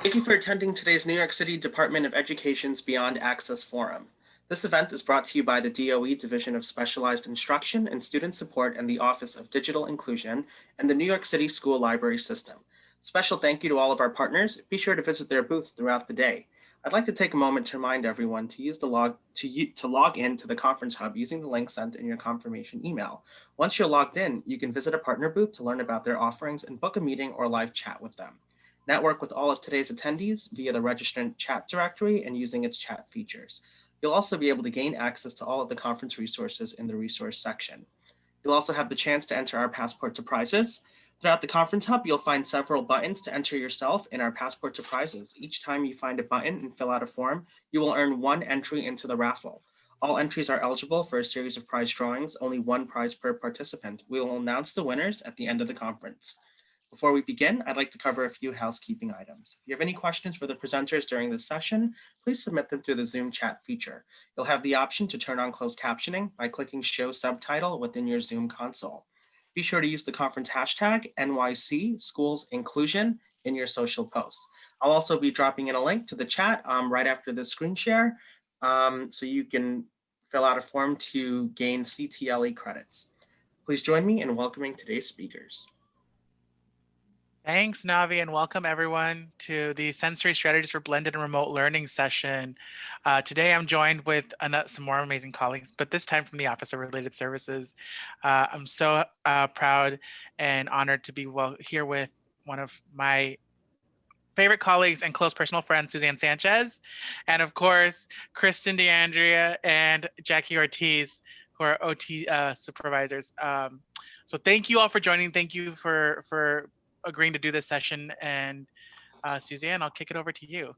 Thank you for attending today's New York City Department of Education's Beyond Access Forum. This event is brought to you by the DOE Division of Specialized Instruction and Student Support and the Office of Digital Inclusion and the New York City School Library System. Special thank you to all of our partners. Be sure to visit their booths throughout the day. I'd like to take a moment to remind everyone to use to log in to the Conference Hub using the link sent in your confirmation email. Once you're logged in, you can visit a partner booth to learn about their offerings and book a meeting or live chat with them. Network with all of today's attendees via the registrant chat directory and using its chat features. You'll also be able to gain access to all of the conference resources in the resource section. You'll also have the chance to enter our Passport to Prizes. Throughout the Conference Hub, you'll find several buttons to enter yourself in our Passport to Prizes. Each time you find a button and fill out a form, you will earn one entry into the raffle. All entries are eligible for a series of prize drawings, only one prize per participant. We will announce the winners at the end of the conference. Before we begin, I'd like to cover a few housekeeping items. If you have any questions for the presenters during this session, please submit them through the Zoom chat feature. You'll have the option to turn on closed captioning by clicking Show Subtitle within your Zoom console. Be sure to use the conference hashtag NYC Schools Inclusion in your social posts. I'll also be dropping in a link to the chat right after the screen share, so you can fill out a form to gain CTLE credits. Please join me in welcoming today's speakers. Thanks, Navi, and welcome everyone to the Sensory Strategies for Blended and Remote Learning session. Today I'm joined with some more amazing colleagues, but this time from the Office of Related Services. I'm so proud and honored to be here with one of my favorite colleagues and close personal friends, Suzanne Sanchez, and of course, Kristyn D'Andrea and Jackie Ortiz, who are OT supervisors. So thank you all for joining. Thank you for agreeing to do this session. And Suzanne, I'll kick it over to you.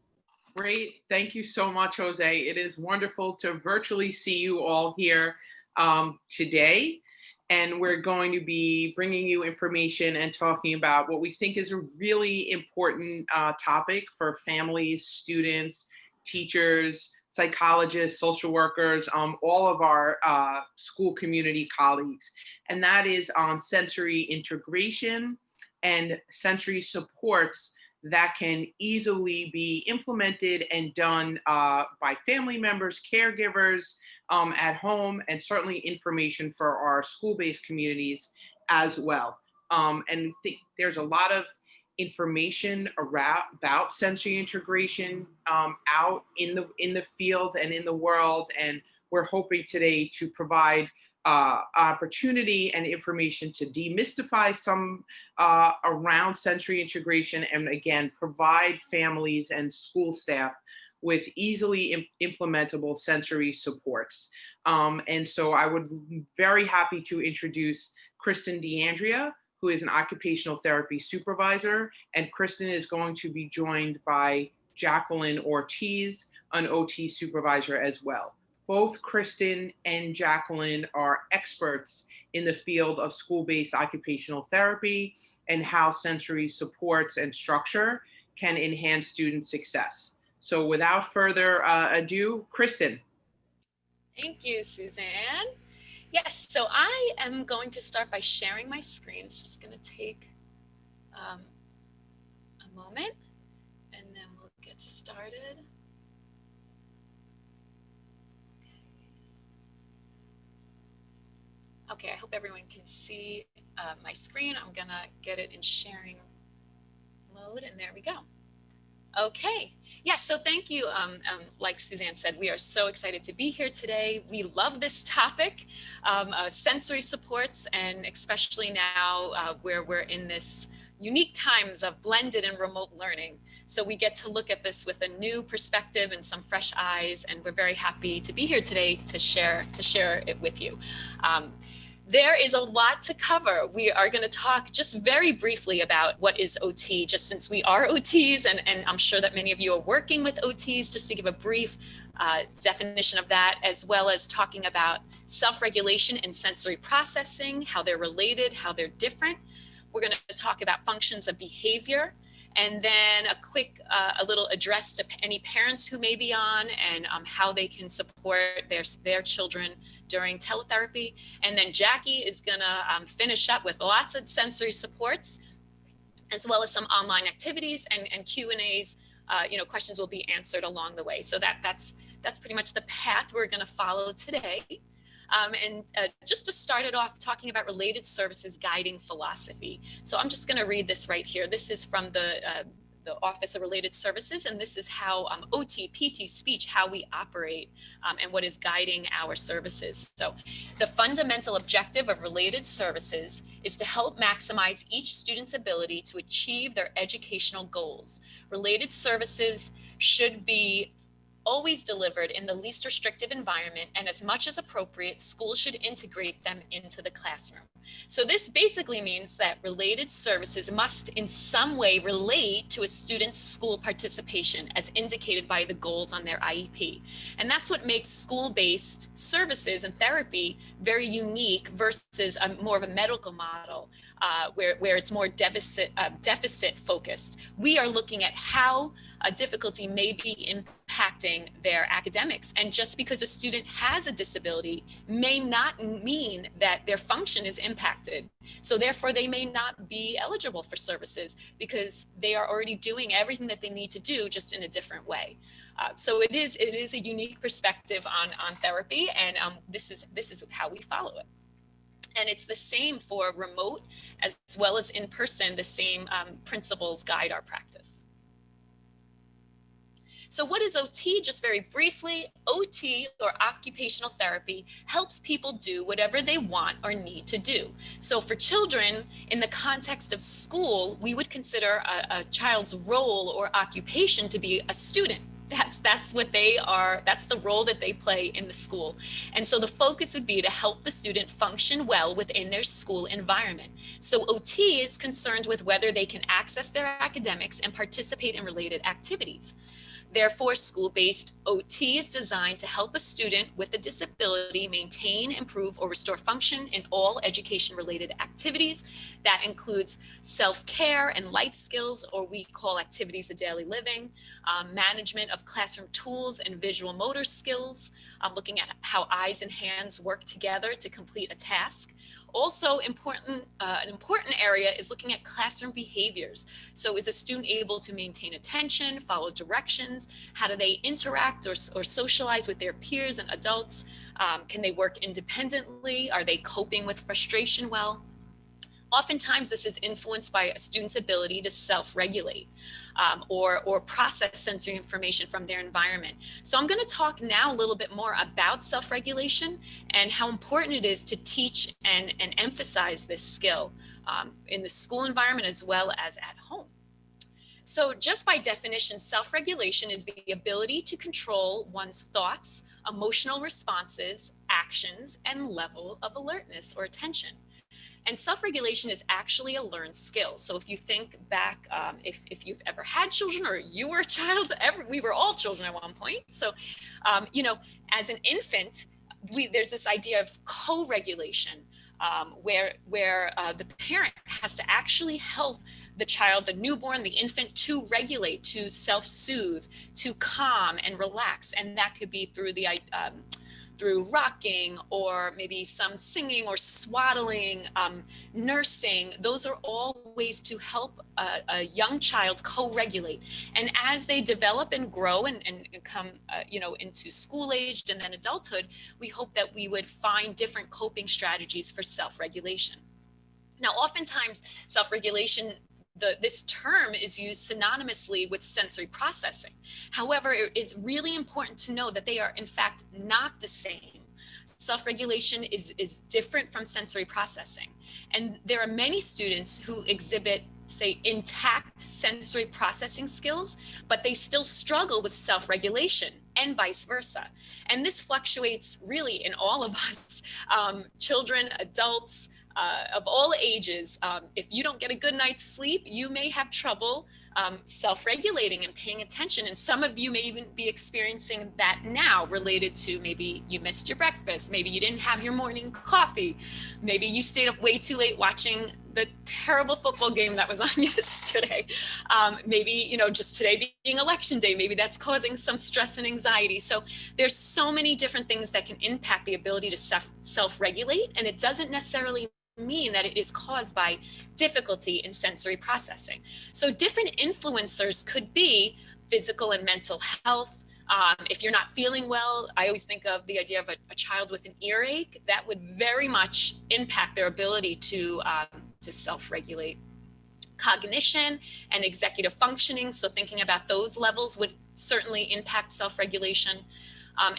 Great. Thank you so much, Jose. It is wonderful to virtually see you all here today. And we're going to be bringing you information and talking about what we think is a really important topic for families, students, teachers, psychologists, social workers, all of our school community colleagues. And that is on sensory integration and sensory supports that can easily be implemented and done by family members, caregivers at home, and certainly information for our school-based communities as well. And I think there's a lot of information about sensory integration out in the field and in the world, and we're hoping today to provide opportunity and information to demystify some around sensory integration, and again, provide families and school staff with easily implementable sensory supports. And so I would be very happy to introduce Kristyn D'Andrea, who is an occupational therapy supervisor, and Kristyn is going to be joined by Jackeline Ortiz, an OT supervisor as well. Both Kristyn and Jackeline are experts in the field of school-based occupational therapy and how sensory supports and structure can enhance student success. So without further ado, Kristyn. Thank you, Suzanne. Yes, so I am going to start by sharing my screen. It's just going to take a moment, and then we'll get started. Okay, I hope everyone can see my screen. I'm gonna get it in sharing mode, and there we go. Okay, yes, so thank you. Like Suzanne said, we are so excited to be here today. We love this topic, sensory supports, and especially now where we're in this unique times of blended and remote learning. So we get to look at this with a new perspective and some fresh eyes, and we're very happy to be here today to share it with you. There is a lot to cover. We are going to talk just very briefly about what is OT, just since we are OTs, and I'm sure that many of you are working with OTs, just to give a brief definition of that, as well as talking about self-regulation and sensory processing, how they're related, how they're different. We're going to talk about functions of behavior, and then a quick, a little address to any parents who may be on, and how they can support their children during teletherapy. And then Jackie is gonna finish up with lots of sensory supports, as well as some online activities and Q&As questions will be answered along the way. So that's pretty much the path we're going to follow today. Just to start it off, talking about related services guiding philosophy. So I'm just going to read this right here. This is from the Office of Related Services, and this is how OT, PT, speech, how we operate, and what is guiding our services. So the fundamental objective of related services is to help maximize each student's ability to achieve their educational goals. Related services should be always delivered in the least restrictive environment, and as much as appropriate, schools should integrate them into the classroom. So this basically means that related services must in some way relate to a student's school participation as indicated by the goals on their IEP. And that's what makes school-based services and therapy very unique versus more of a medical model where it's more deficit focused. We are looking at how a difficulty may be impacting their academics. And just because a student has a disability may not mean that their function is impacted. So therefore they may not be eligible for services because they are already doing everything that they need to do, just in a different way. So it is a unique perspective on therapy, and this is how we follow it. And it's the same for remote as well as in person. The same principles guide our practice. So what is OT? Just very briefly, OT, or occupational therapy, helps people do whatever they want or need to do. So for children, in the context of school, we would consider a child's role or occupation to be a student. That's what they are, that's the role that they play in the school. And so the focus would be to help the student function well within their school environment. So OT is concerned with whether they can access their academics and participate in related activities. Therefore, school-based OT is designed to help a student with a disability maintain, improve, or restore function in all education-related activities. That includes self-care and life skills, or we call activities of daily living, management of classroom tools and visual motor skills, looking at how eyes and hands work together to complete a task. Also an important area is looking at classroom behaviors. So is a student able to maintain attention, follow directions? How do they interact or socialize with their peers and adults? Can they work independently? Are they coping with frustration well? Oftentimes this is influenced by a student's ability to self-regulate or process sensory information from their environment. So I'm going to talk now a little bit more about self-regulation and how important it is to teach and emphasize this skill in the school environment as well as at home. So just by definition, self-regulation is the ability to control one's thoughts, emotional responses, actions, and level of alertness or attention. And self-regulation is actually a learned skill. So if you think back, if you've ever had children or you were a child, we were all children at one point. So, as an infant, there's this idea of co-regulation where the parent has to actually help the child, the newborn, the infant, to regulate, to self-soothe, to calm and relax. And that could be through through rocking, or maybe some singing or swaddling, nursing. Those are all ways to help a young child co-regulate. And as they develop and grow and come, into school age and then adulthood, we hope that we would find different coping strategies for self-regulation. Now, oftentimes self-regulation, this term is used synonymously with sensory processing. However, it is really important to know that they are in fact not the same. Self-regulation is different from sensory processing. And there are many students who exhibit, say, intact sensory processing skills, but they still struggle with self-regulation, and vice versa. And this fluctuates really in all of us, children, adults, of all ages. If you don't get a good night's sleep, you may have trouble self-regulating and paying attention. And some of you may even be experiencing that now, related to maybe you missed your breakfast, maybe you didn't have your morning coffee, maybe you stayed up way too late watching the terrible football game that was on yesterday. Maybe, just today being election day, maybe that's causing some stress and anxiety. So there's so many different things that can impact the ability to self-regulate, and it doesn't necessarily mean that it is caused by difficulty in sensory processing. So different influencers could be physical and mental health. If you're not feeling well, I always think of the idea of a child with an earache. That would very much impact their ability to self-regulate. Cognition and executive functioning, so thinking about those levels would certainly impact self-regulation.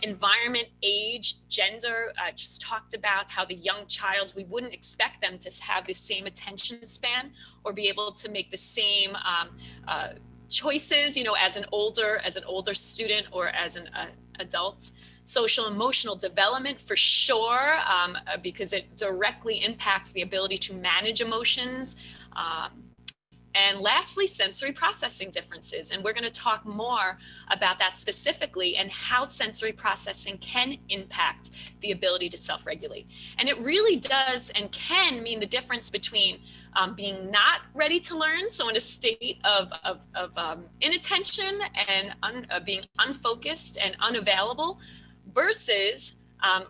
Environment, age, gender, just talked about how the young child, we wouldn't expect them to have the same attention span or be able to make the same choices, you know, as an older student or as an adult. Social emotional development for sure, because it directly impacts the ability to manage emotions. And lastly, sensory processing differences. And we're going to talk more about that specifically and how sensory processing can impact the ability to self-regulate. And it really does and can mean the difference between being not ready to learn, so in a state of inattention and being unfocused and unavailable, versus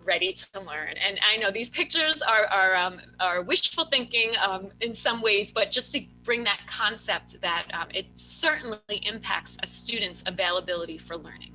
ready to learn. And I know these pictures are wishful thinking in some ways, but just to bring that concept that it certainly impacts a student's availability for learning.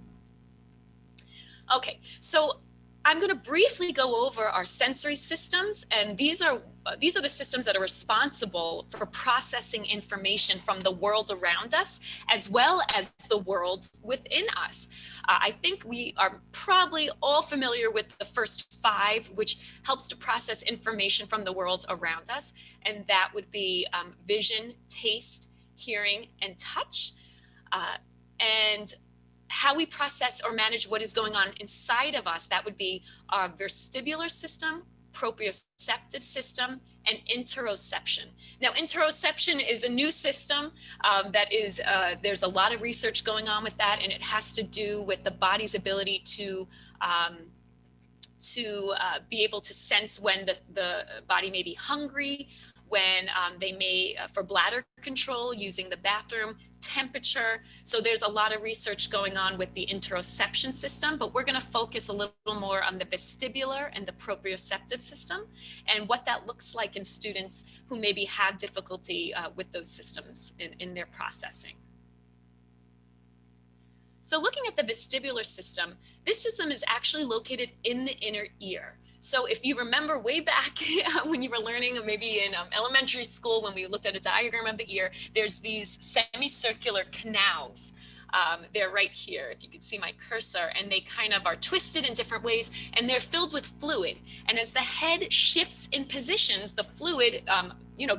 Okay, so I'm going to briefly go over our sensory systems, and these are the systems that are responsible for processing information from the world around us, as well as the world within us. I think we are probably all familiar with the first 5, which helps to process information from the world around us, and that would be vision, taste, hearing, and touch. And how we process or manage what is going on inside of us, that would be our vestibular system, proprioceptive system, and interoception. Now, interoception is a new system that is, there's a lot of research going on with that, and it has to do with the body's ability to be able to sense when the body may be hungry, when they may, for bladder control, using the bathroom, temperature. So there's a lot of research going on with the interoception system, but we're going to focus a little more on the vestibular and the proprioceptive system and what that looks like in students who maybe have difficulty with those systems in their processing. So looking at the vestibular system, this system is actually located in the inner ear. So if you remember way back when you were learning, maybe in elementary school, when we looked at a diagram of the ear, there's these semicircular canals. They're right here, if you can see my cursor, and they kind of are twisted in different ways, and they're filled with fluid. And as the head shifts in positions, the fluid,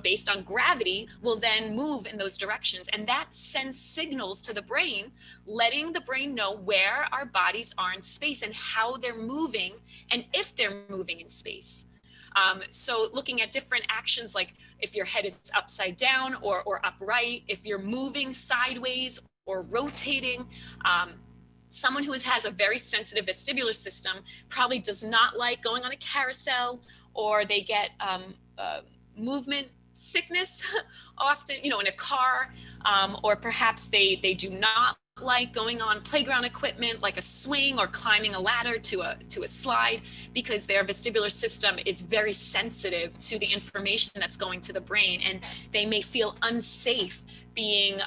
based on gravity, will then move in those directions. And that sends signals to the brain, letting the brain know where our bodies are in space and how they're moving and if they're moving in space. So looking at different actions, like if your head is upside down or upright, if you're moving sideways or rotating. Someone who has a very sensitive vestibular system probably does not like going on a carousel, or they get movement sickness often, in a car, or perhaps they do not like going on playground equipment like a swing or climbing a ladder to a slide, because their vestibular system is very sensitive to the information that's going to the brain, and they may feel unsafe being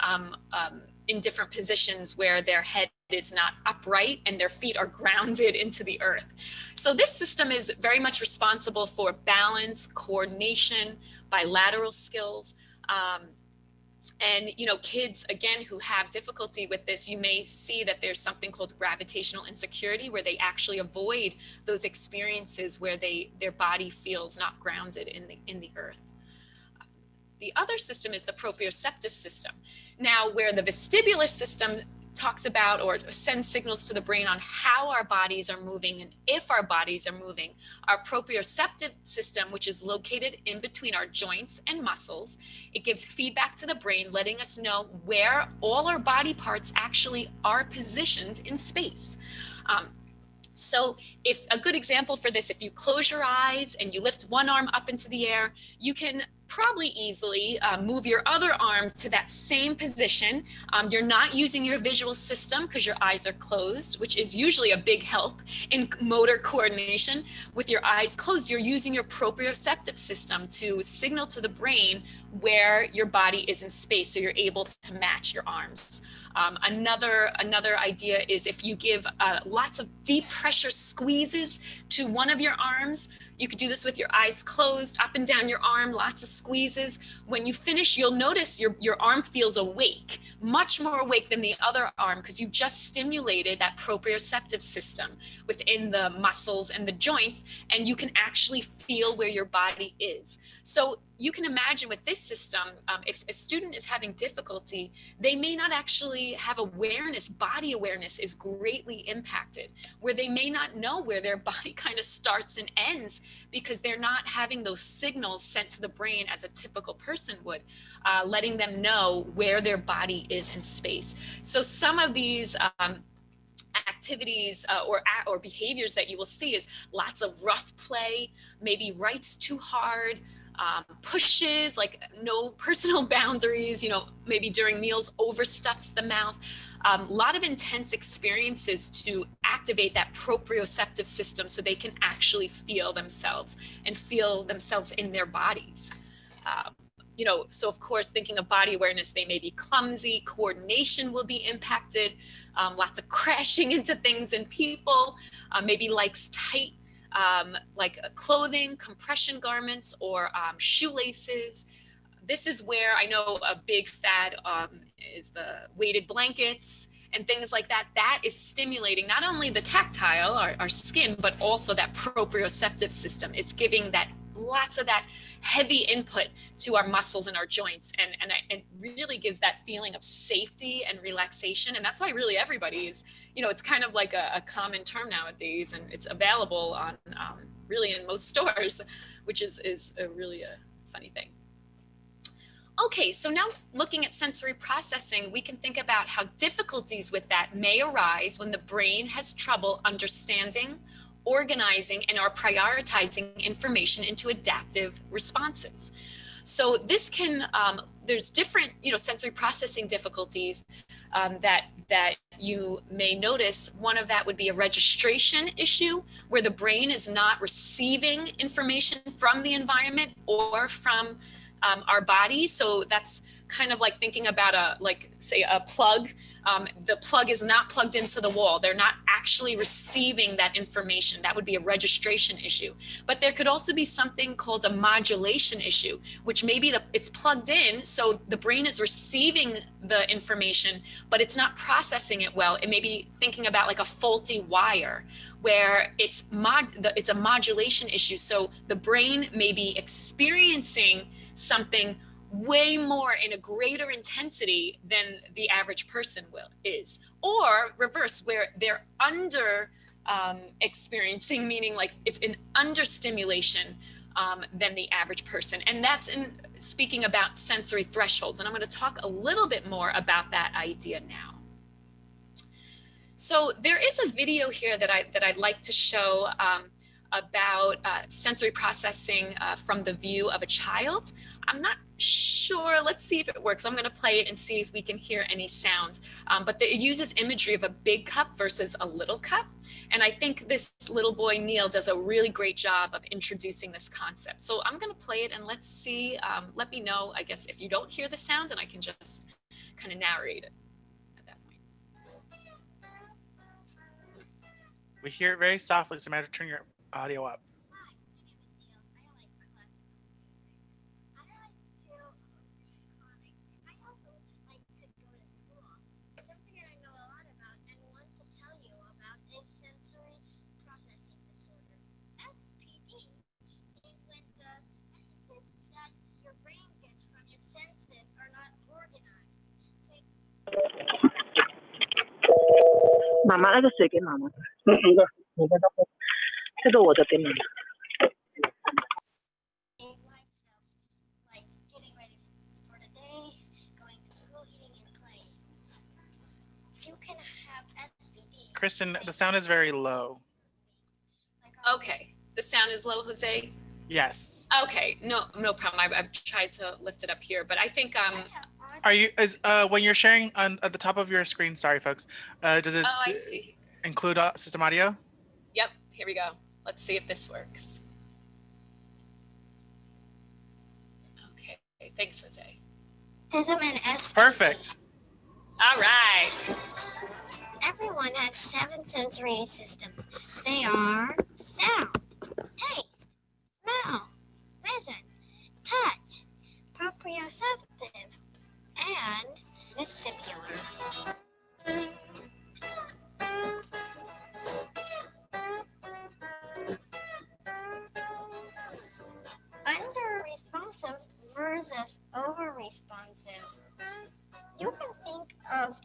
in different positions where their head is not upright and their feet are grounded into the earth. So this system is very much responsible for balance, coordination, bilateral skills. And kids, again, who have difficulty with this, you may see that there's something called gravitational insecurity, where they actually avoid those experiences where their body feels not grounded in the earth. The other system is the proprioceptive system. Now, where the vestibular system talks about or sends signals to the brain on how our bodies are moving and if our bodies are moving, our proprioceptive system, which is located in between our joints and muscles, it gives feedback to the brain, letting us know where all our body parts actually are positioned in space. So if a good example for this, if you close your eyes and you lift one arm up into the air, you can probably easily move your other arm to that same position. You're not using your visual system because your eyes are closed, which is usually a big help in motor coordination. With your eyes closed, you're using your proprioceptive system to signal to the brain where your body is in space, so you're able to match your arms. Another idea is if you give lots of deep pressure squeezes to one of your arms, you could do this with your eyes closed, up and down your arm, lots of squeezes. When you finish, you'll notice your arm feels awake, much more awake than the other arm, because you just stimulated that proprioceptive system within the muscles and the joints, and you can actually feel where your body is. So you can imagine with this system, if a student is having difficulty, they may not actually have awareness. Body awareness is greatly impacted, where they may not know where their body kind of starts and ends because they're not having those signals sent to the brain as a typical person would, letting them know where their body is in space. So some of these activities or behaviors that you will see is lots of rough play, maybe writes too hard, pushes, like no personal boundaries, maybe during meals overstuffs the mouth. A lot of intense experiences to activate that proprioceptive system so they can actually feel themselves and feel themselves in their bodies. So of course, thinking of body awareness, they may be clumsy, coordination will be impacted, lots of crashing into things and people, maybe likes tight, like clothing, compression garments, or shoelaces. This is where I know a big fad is the weighted blankets and things like that. That is stimulating not only the tactile, our skin, but also that proprioceptive system. It's giving that lots of that heavy input to our muscles and our joints, and it really gives that feeling of safety and relaxation. And that's why really everybody is, it's kind of like a common term nowadays, and it's available on really in most stores, which is really a funny thing. Okay, so now looking at sensory processing, we can think about how difficulties with that may arise when the brain has trouble understanding, organizing, and are prioritizing information into adaptive responses. So this can, there's different, sensory processing difficulties that you may notice. One of that would be a registration issue, where the brain is not receiving information from the environment or from our body. So that's kind of like thinking about say a plug. The plug is not plugged into the wall. They're not actually receiving that information. That would be a registration issue. But there could also be something called a modulation issue, which maybe it's plugged in, so the brain is receiving the information, but it's not processing it well. It may be thinking about like a faulty wire, where it's a modulation issue. So the brain may be experiencing something way more in a greater intensity than the average person is, or reverse, where they're under experiencing, meaning like it's an understimulation than the average person. And that's in speaking about sensory thresholds. And I'm going to talk a little bit more about that idea now. So there is a video here that I'd like to show about sensory processing from the view of a child. I'm not sure, let's see if it works. I'm gonna play it and see if we can hear any sound. But it uses imagery of a big cup versus a little cup. And I think this little boy, Neil, does a really great job of introducing this concept. So I'm gonna play it and let's see, let me know, I guess, if you don't hear the sound, and I can just kind of narrate it at that point. We hear it very softly, so you might have to turn your audio up. Mamá那个水给妈妈。你的这个我的给妈妈。Kristyn, the sound is very low. Okay, the sound is low, Jose? Yes. Okay, no problem. I've tried to lift it up here, but I think when you're sharing at the top of your screen, sorry folks, does it I see. include system audio? Yep, here we go. Let's see if this works. Okay, thanks, Jose. Autism and SPD. Perfect. All right. Everyone has 7 sensory systems. They are sound, taste, smell, vision, touch, proprioceptive, and vestibular. Under-responsive versus over-responsive. You can think of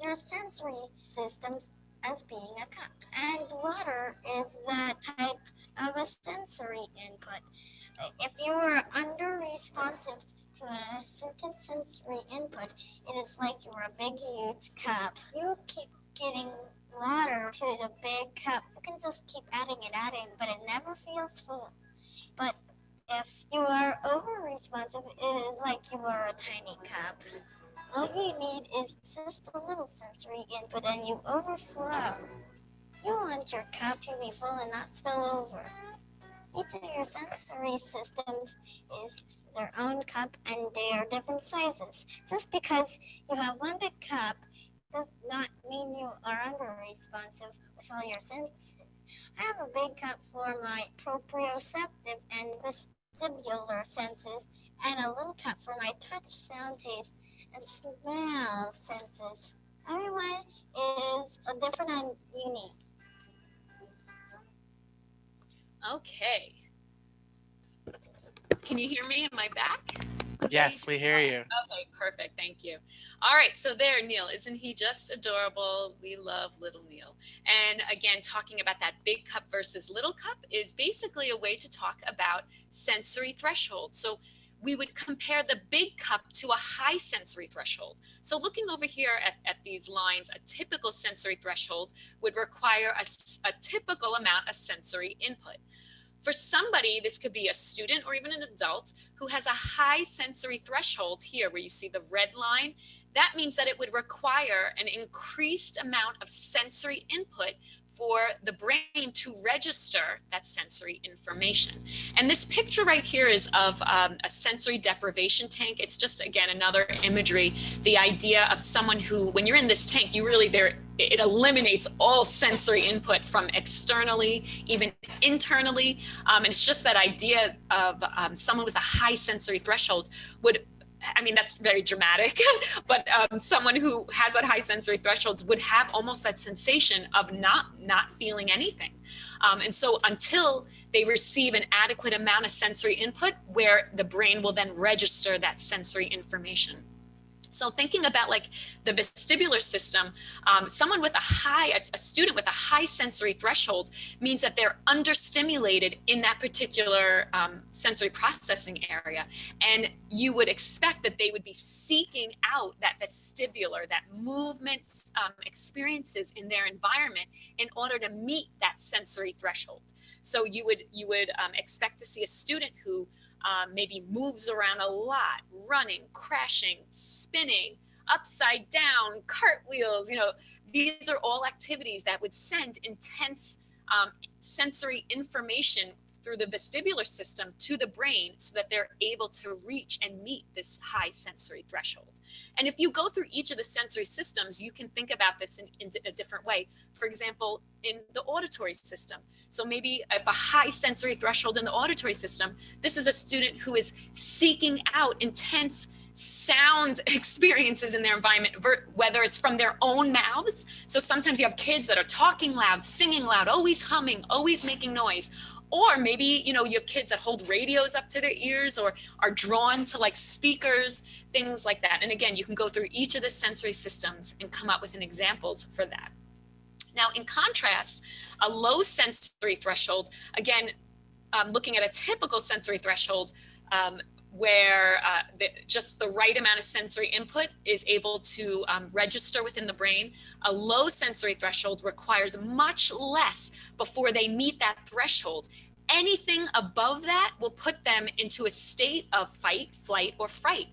your sensory systems as being a cup, and water is the type of a sensory input. If you are under-responsive to a certain sensory input, it is like you're a big, huge cup. You keep getting water to the big cup. You can just keep adding, but it never feels full. But if you are over-responsive, it is like you are a tiny cup. All you need is just a little sensory input and you overflow. You want your cup to be full and not spill over. Each of your sensory systems is their own cup and they are different sizes. Just because you have one big cup does not mean you are under-responsive with all your senses. I have a big cup for my proprioceptive and vestibular senses and a little cup for my touch, sound, taste, and smell senses. Everyone is different and unique. Okay. Can you hear me? Am I back? Yes, we hear you. Okay, perfect. Thank you. All right, so there, Neil, isn't he just adorable? We love little Neil. And again, talking about that big cup versus little cup is basically a way to talk about sensory threshold. So we would compare the big cup to a high sensory threshold. So looking over here at these lines, a typical sensory threshold would require a typical amount of sensory input. For somebody, this could be a student or even an adult who has a high sensory threshold here where you see the red line. That means that it would require an increased amount of sensory input for the brain to register that sensory information. And this picture right here is of a sensory deprivation tank. It's just, again, another imagery, the idea of someone who, when you're in this tank, you really, it eliminates all sensory input from externally, even internally. And it's just that idea of someone with a high sensory threshold would, I mean, that's very dramatic, but someone who has that high sensory threshold would have almost that sensation of not feeling anything. And so until they receive an adequate amount of sensory input where the brain will then register that sensory information. So thinking about like the vestibular system, someone with a student with a high sensory threshold means that they're understimulated in that particular sensory processing area. And you would expect that they would be seeking out that vestibular, that movement experiences in their environment in order to meet that sensory threshold. So you would expect to see a student who maybe moves around a lot, running, crashing, spinning, upside down, cartwheels. You know, these are all activities that would send intense sensory information through the vestibular system to the brain so that they're able to reach and meet this high sensory threshold. And if you go through each of the sensory systems, you can think about this in a different way. For example, in the auditory system. So maybe if a high sensory threshold in the auditory system, this is a student who is seeking out intense sound experiences in their environment, whether it's from their own mouths. So sometimes you have kids that are talking loud, singing loud, always humming, always making noise. Or maybe, you know, you have kids that hold radios up to their ears or are drawn to like speakers, things like that. And again, you can go through each of the sensory systems and come up with an examples for that. Now, in contrast, a low sensory threshold, again, looking at a typical sensory threshold where just the right amount of sensory input is able to register within the brain. A low sensory threshold requires much less before they meet that threshold. Anything above that will put them into a state of fight, flight, or fright.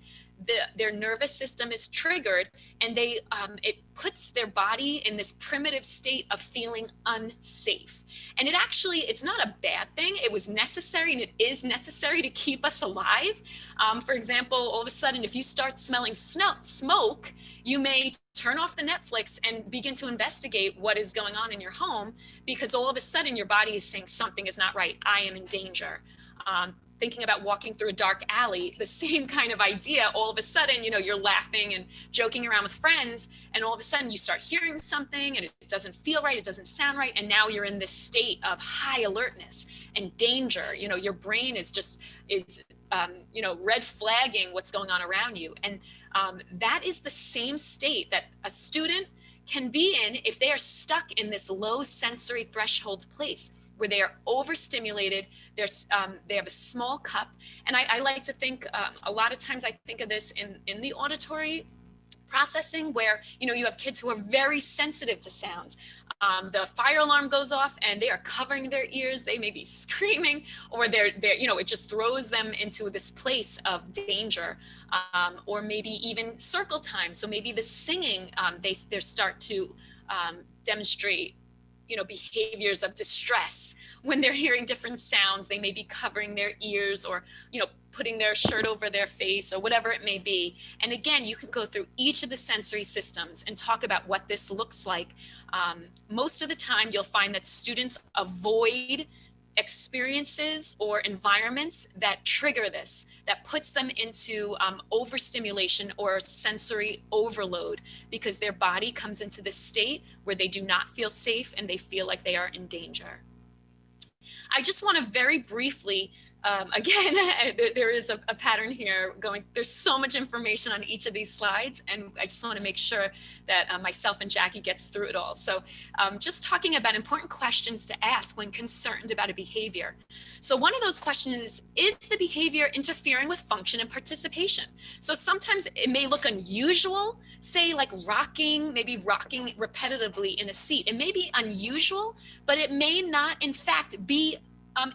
their nervous system is triggered, and it puts their body in this primitive state of feeling unsafe. And it's not a bad thing. It was necessary, and it is necessary to keep us alive. For example, all of a sudden, if you start smelling smoke, you may turn off the Netflix and begin to investigate what is going on in your home, because all of a sudden your body is saying something is not right. I am in danger. Thinking about walking through a dark alley, the same kind of idea. All of a sudden, you're laughing and joking around with friends, and all of a sudden you start hearing something and it doesn't feel right, it doesn't sound right, and now you're in this state of high alertness and danger. Your brain is red flagging what's going on around you. And that is the same state that a student can be in if they are stuck in this low sensory threshold place where they are overstimulated. They have a small cup. And I like to think, a lot of times I think of this in the auditory processing, where, you have kids who are very sensitive to sounds. The fire alarm goes off and they are covering their ears. They may be screaming, or it just throws them into this place of danger. Or maybe even circle time. So maybe the singing, they start to demonstrate behaviors of distress when they're hearing different sounds. They may be covering their ears, or putting their shirt over their face, or whatever it may be. And again, you can go through each of the sensory systems and talk about what this looks like. Most of the time, you'll find that students avoid experiences or environments that trigger this, that puts them into overstimulation or sensory overload, because their body comes into this state where they do not feel safe and they feel like they are in danger. I just want to very briefly, again, there is a pattern here going. There's so much information on each of these slides, and I just want to make sure that myself and Jackie gets through it all. So just talking about important questions to ask when concerned about a behavior. So one of those questions is the behavior interfering with function and participation? So sometimes it may look unusual, say like maybe rocking repetitively in a seat. It may be unusual, but it may not, in fact, be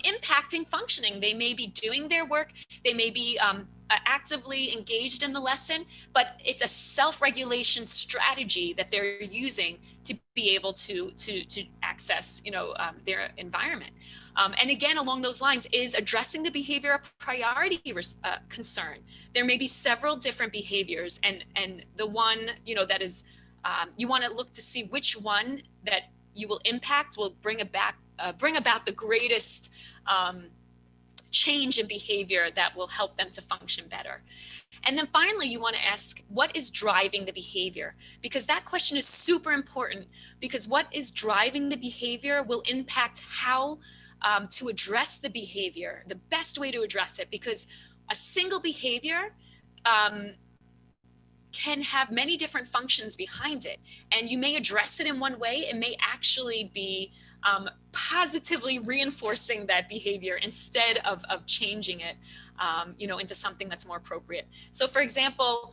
impacting functioning. They may be doing their work. They may be actively engaged in the lesson, but it's a self-regulation strategy that they're using to be able to access, their environment. And again, along those lines, is addressing the behavior a priority concern? There may be several different behaviors, and the one, that is, you want to look to see which one that you will impact will bring about the greatest change in behavior that will help them to function better. And then finally, you want to ask, what is driving the behavior? Because that question is super important, because what is driving the behavior will impact how to address the behavior, the best way to address it, because a single behavior can have many different functions behind it. And you may address it in one way. It may actually be positively reinforcing that behavior instead of changing it, into something that's more appropriate. So for example,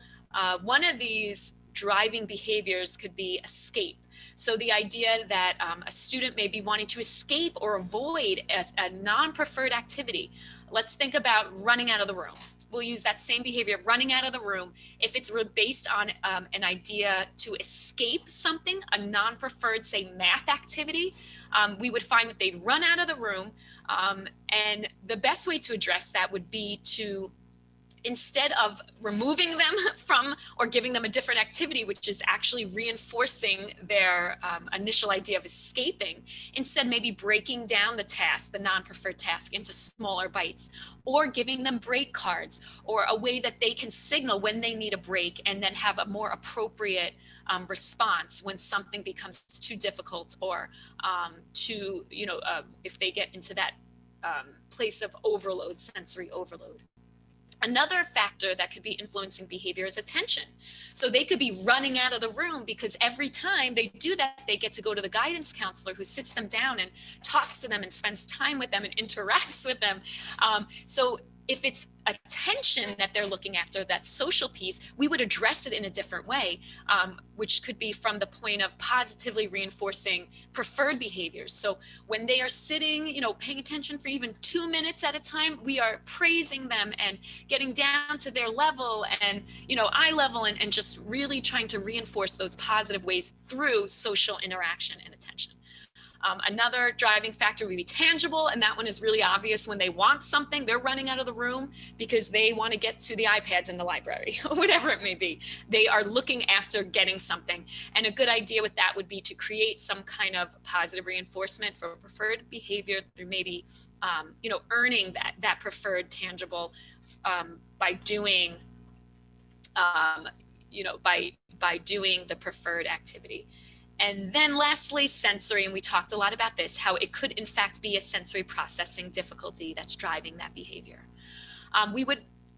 one of these driving behaviors could be escape. So the idea that a student may be wanting to escape or avoid a non-preferred activity. Let's think about running out of the room. We'll use that same behavior, running out of the room. If it's based on an idea to escape something, a non-preferred, say, math activity, we would find that they'd run out of the room. And the best way to address that would be to, instead of removing them from or giving them a different activity, which is actually reinforcing their initial idea of escaping, instead maybe breaking down the task, the non-preferred task, into smaller bites, or giving them break cards, or a way that they can signal when they need a break and then have a more appropriate response when something becomes too difficult, or if they get into that place of overload, sensory overload. Another factor that could be influencing behavior is attention. So they could be running out of the room because every time they do that, they get to go to the guidance counselor, who sits them down and talks to them and spends time with them and interacts with them. So If it's attention that they're looking after, that social piece, we would address it in a different way, which could be from the point of positively reinforcing preferred behaviors. So when they are sitting, you know, paying attention for even 2 minutes at a time, we are praising them and getting down to their level and, you know, eye level, and just really trying to reinforce those positive ways through social interaction and attention. Another driving factor would be tangible, and that one is really obvious. When they want something, they're running out of the room because they want to get to the iPads in the library, or whatever it may be. They are looking after getting something. And a good idea with that would be to create some kind of positive reinforcement for preferred behavior through maybe, you know, earning that preferred tangible by doing, you know, by doing the preferred activity. And then lastly, sensory, and we talked a lot about this, how it could in fact be a sensory processing difficulty that's driving that behavior.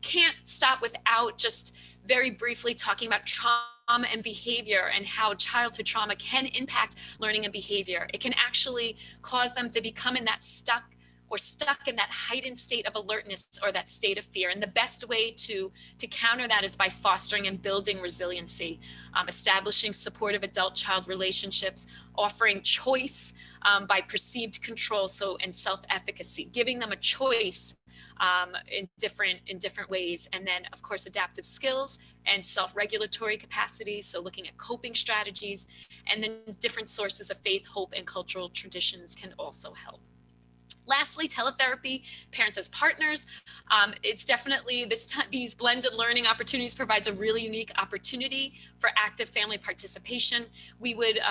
Can't stop without just very briefly talking about trauma and behavior and how childhood trauma can impact learning and behavior. It can actually cause them to become in that stuck in that heightened state of alertness or that state of fear. And the best way to counter that is by fostering and building resiliency, establishing supportive adult-child relationships, offering choice by perceived control, and self-efficacy, giving them a choice in different ways. And then of course, adaptive skills and self-regulatory capacities. So looking at coping strategies, and then different sources of faith, hope, and cultural traditions can also help. Lastly, teletherapy, parents as partners. It's definitely these blended learning opportunities provides a really unique opportunity for active family participation. We would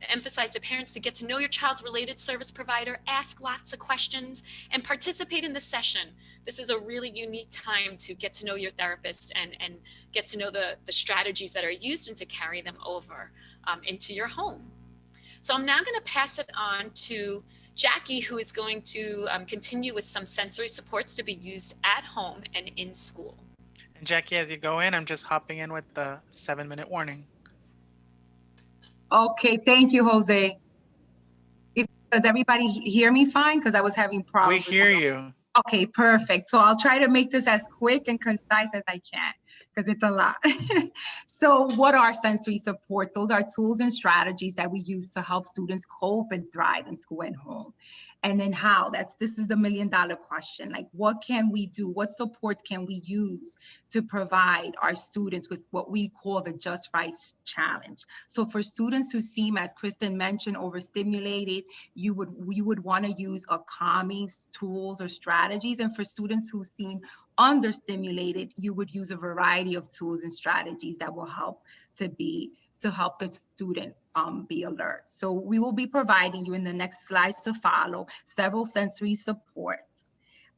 emphasize to parents to get to know your child's related service provider, ask lots of questions, and participate in the session. This is a really unique time to get to know your therapist and get to know the strategies that are used and to carry them over into your home. So I'm now going to pass it on to Jackie, who is going to continue with some sensory supports to be used at home and in school. And Jackie, as you go in, I'm just hopping in with the 7-minute warning. Okay, thank you, Jose. Does everybody hear me fine? Because I was having problems. We hear you. Okay, perfect. So I'll try to make this as quick and concise as I can, because it's a lot. So what are sensory supports? Those are tools and strategies that we use to help students cope and thrive in school and home. And then how? This is the $1 million question. Like, what can we do? What supports can we use to provide our students with what we call the Just Right challenge? So for students who seem, as Kristyn mentioned, overstimulated, you would want to use a calming tools or strategies. And for students who seem understimulated, you would use a variety of tools and strategies that will help to help the student be alert. So we will be providing you in the next slides to follow several sensory supports.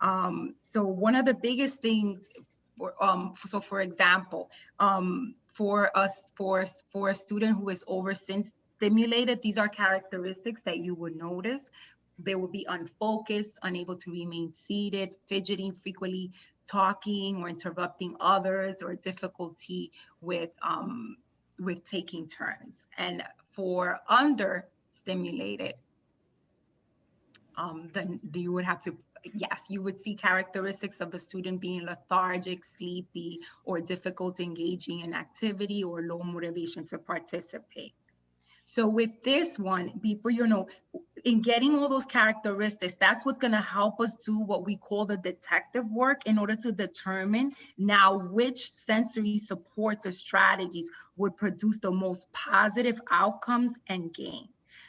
So one of the biggest things, for example, for a student who is overstimulated, these are characteristics that you would notice. They will be unfocused, unable to remain seated, fidgeting, frequently talking or interrupting others, or difficulty with taking turns. And for understimulated, then you would have to, yes, you would see characteristics of the student being lethargic, sleepy, or difficult engaging in activity, or low motivation to participate. So with this one, in getting all those characteristics, that's what's going to help us do what we call the detective work in order to determine now which sensory supports or strategies would produce the most positive outcomes and gain.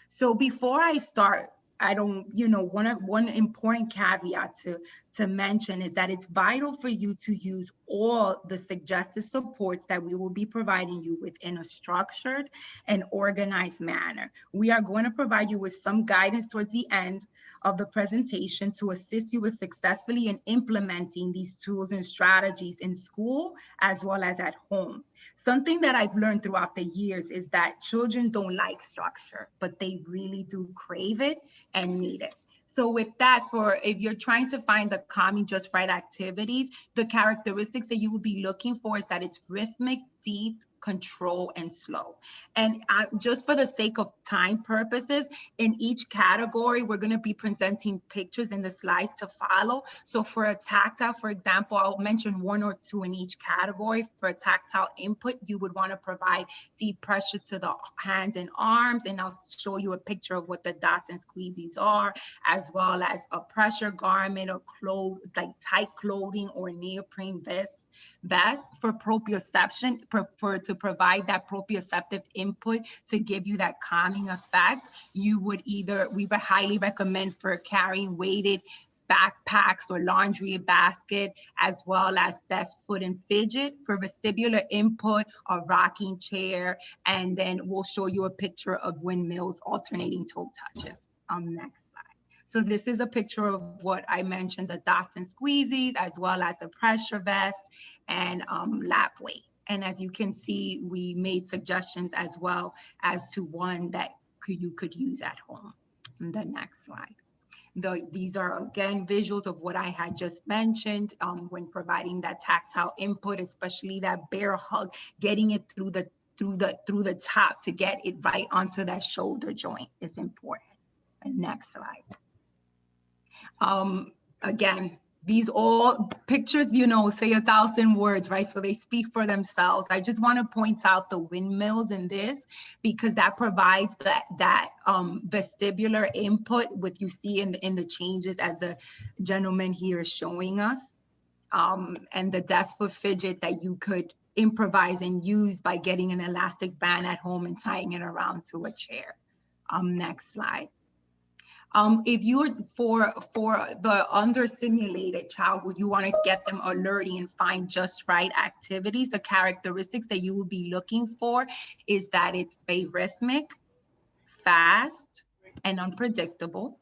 So before I start, one important caveat to mention is that it's vital for you to use all the suggested supports that we will be providing you with in a structured and organized manner. We are going to provide you with some guidance towards the end of the presentation to assist you with successfully in implementing these tools and strategies in school as well as at home. Something that I've learned throughout the years is that children don't like structure, but they really do crave it and need it. So with that, if you're trying to find the calming Just Right activities, the characteristics that you will be looking for is that it's rhythmic, deep, control, and slow. And just for the sake of time purposes, in each category, we're going to be presenting pictures in the slides to follow. So for a tactile, for example, I'll mention 1 or 2 in each category. For a tactile input, you would want to provide deep pressure to the hands and arms, and I'll show you a picture of what the dots and squeezies are, as well as a pressure garment or like tight clothing or neoprene vest. For proprioception, to provide that proprioceptive input to give you that calming effect, we would highly recommend for carrying weighted backpacks or laundry basket, as well as desk, foot, and fidget. For vestibular input, a rocking chair, and then we'll show you a picture of windmills alternating toe touches. Next. So this is a picture of what I mentioned, the dots and squeezies, as well as the pressure vest and lap weight. And as you can see, we made suggestions as well as to one that you could use at home. The next slide. These are, again, visuals of what I had just mentioned when providing that tactile input, especially that bear hug, getting it through the top to get it right onto that shoulder joint is important. And next slide. Again, these all pictures, say 1,000 words, right? So they speak for themselves. I just want to point out the windmills in this because that provides that vestibular input, what you see in the changes as the gentleman here is showing us, and the desk foot fidget that you could improvise and use by getting an elastic band at home and tying it around to a chair. Next slide. If you're for the understimulated child, would you want to get them alerting and find just right activities? The characteristics that you will be looking for is that it's arrhythmic, fast, and unpredictable.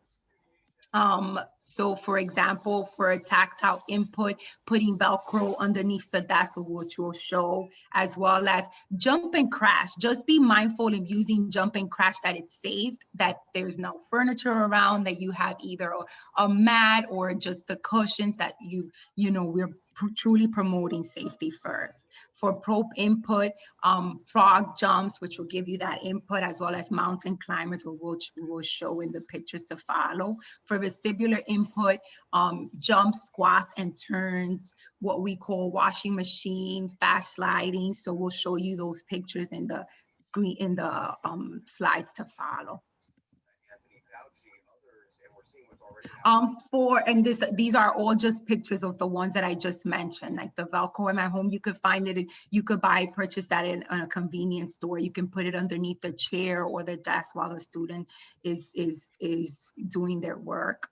So for example, for a tactile input, putting Velcro underneath the desk, which will show, as well as jump and crash. Just be mindful of using jump and crash, that it's safe, that there's no furniture around, that you have either a mat or just the cushions, that we're truly promoting safety first. For prop input, frog jumps, which will give you that input, as well as mountain climbers, which we will show in the pictures to follow. For vestibular input, jumps, squats, and turns, what we call washing machine, fast sliding. So we'll show you those pictures in the screen, in the slides to follow. These are all just pictures of the ones that I just mentioned, like the Velcro in at home. You could find it, you could purchase that in a convenience store. You can put it underneath the chair or the desk while the student is doing their work.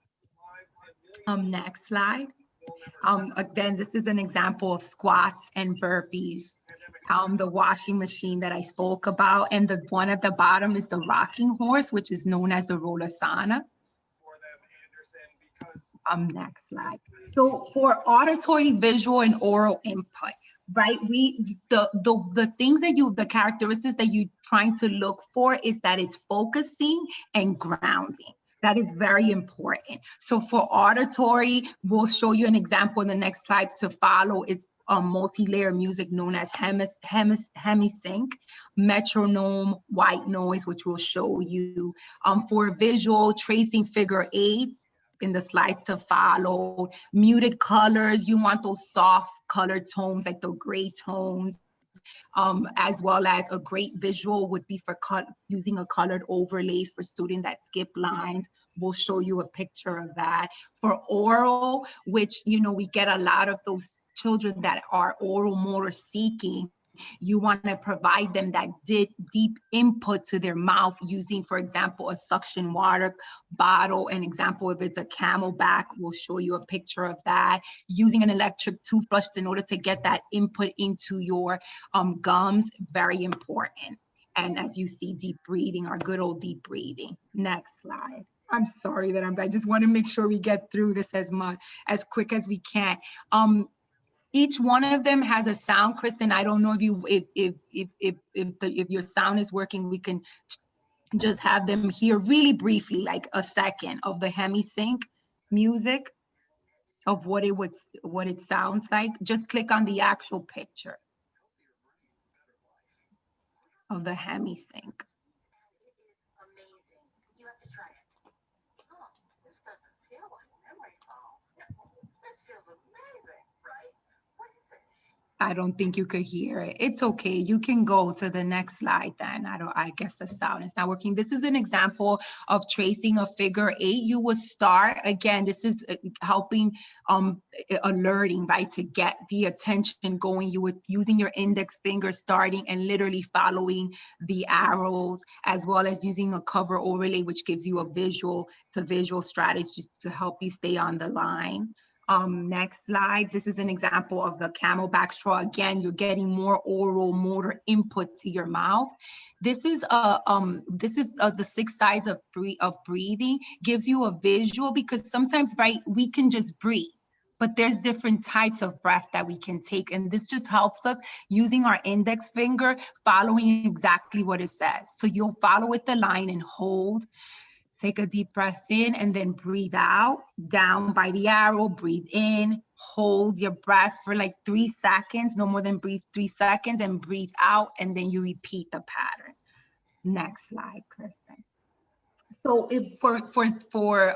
Next slide. Again, this is an example of squats and burpees. The washing machine that I spoke about, and the one at the bottom is the rocking horse, which is known as the Rolasana. Next slide. So for auditory, visual, and oral input, right? The things that the characteristics that you're trying to look for is that it's focusing and grounding. That is very important. So for auditory, we'll show you an example in the next slide to follow. It's multi-layer music known as hemisync, metronome, white noise, which we'll show you. For visual, tracing figure 8 in the slides to follow. Muted colors, you want those soft color tones, like the gray tones, as well as a great visual would be for using a colored overlays for students that skip lines. We'll show you a picture of that. For oral, which, we get a lot of those children that are oral motor seeking, you want to provide them that deep input to their mouth using, for example, a suction water bottle. An example, if it's a Camelback, we'll show you a picture of that. Using an electric toothbrush in order to get that input into your gums, very important. And as you see, deep breathing, our good old deep breathing. Next slide. I'm sorry that I just want to make sure we get through this as quick as we can. Each one of them has a sound. Kristyn, I don't know if your sound is working. We can just have them hear really briefly, like a second of the hemisync music of what it sounds like. Just click on the actual picture. of the hemi-sync. I don't think you could hear it. It's okay. You can go to the next slide then. I guess the sound is not working. This is an example of tracing a figure 8. You would start, again, this is helping alerting, right? To get the attention going. You would using your index finger starting and literally following the arrows, as well as using a cover overlay, which gives you a visual strategy to help you stay on the line. Next slide. This is an example of the camelback straw. Again, you're getting more oral motor input to your mouth. This is the 6 sides of breathing. Gives you a visual, because sometimes, right, we can just breathe, but there's different types of breath that we can take. And this just helps us using our index finger, following exactly what it says. So you'll follow with the line and hold. Take a deep breath in and then breathe out, down by the arrow, breathe in, hold your breath for like 3 seconds, no more than 3 seconds, and breathe out, and then you repeat the pattern. Next slide, Kristyn. So if for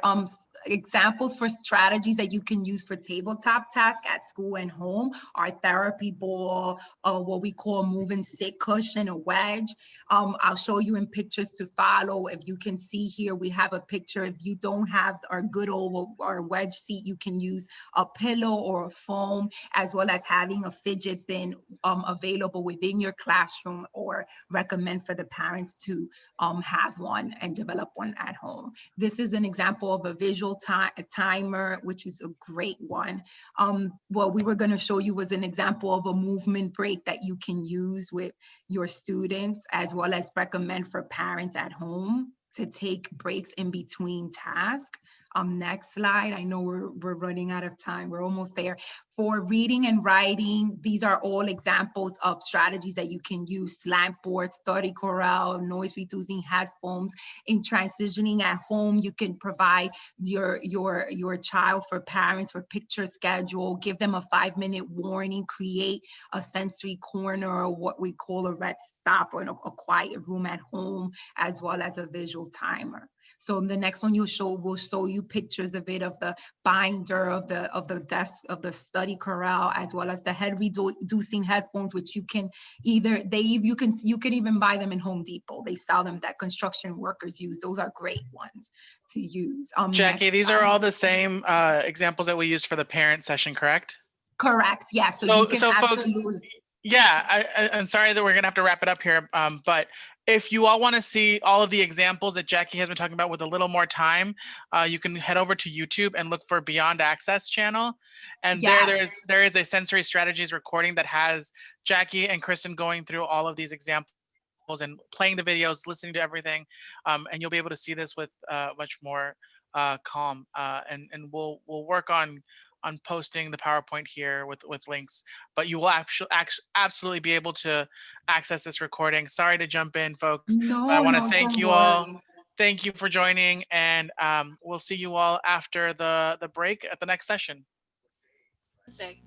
examples for strategies that you can use for tabletop tasks at school and home, our therapy ball, what we call move and sit cushion, a wedge. I'll show you in pictures to follow. If you can see here, we have a picture. If you don't have our good old or wedge seat, you can use a pillow or a foam, as well as having a fidget bin available within your classroom, or recommend for the parents to have one and develop one at home. This is an example of a visual timer, which is a great one. What we were going to show you was an example of a movement break that you can use with your students, as well as recommend for parents at home to take breaks in between tasks. Next slide. I know we're running out of time. We're almost there. For reading and writing, these are all examples of strategies that you can use: slant board, study corral, noise reducing headphones. In transitioning at home, you can provide your child, for parents, for picture schedule, give them a 5-minute warning, create a sensory corner, or what we call a red stop, or a quiet room at home, as well as a visual timer. So the next one will show you pictures of it, of the binder, of the desk, of the study corral, as well as the head reducing headphones, which you can you can even buy them in Home Depot. They sell them, that construction workers use. Those are great ones to use. Jackie, these are all the same examples that we use for the parent session, correct? Correct. Yeah. So folks, yeah, I'm sorry that we're gonna have to wrap it up here, but if you all want to see all of the examples that Jackie has been talking about with a little more time, you can head over to YouTube and look for Beyond Access channel. And yes, there is a sensory strategies recording that has Jackie and Kristyn going through all of these examples and playing the videos, listening to everything. And you'll be able to see this with much more calm. And we'll work on posting the PowerPoint here with links, but you will absolutely be able to access this recording. Sorry to jump in, folks. No, I want to thank you all. Worry. Thank you for joining, and we'll see you all after the break at the next session. Say.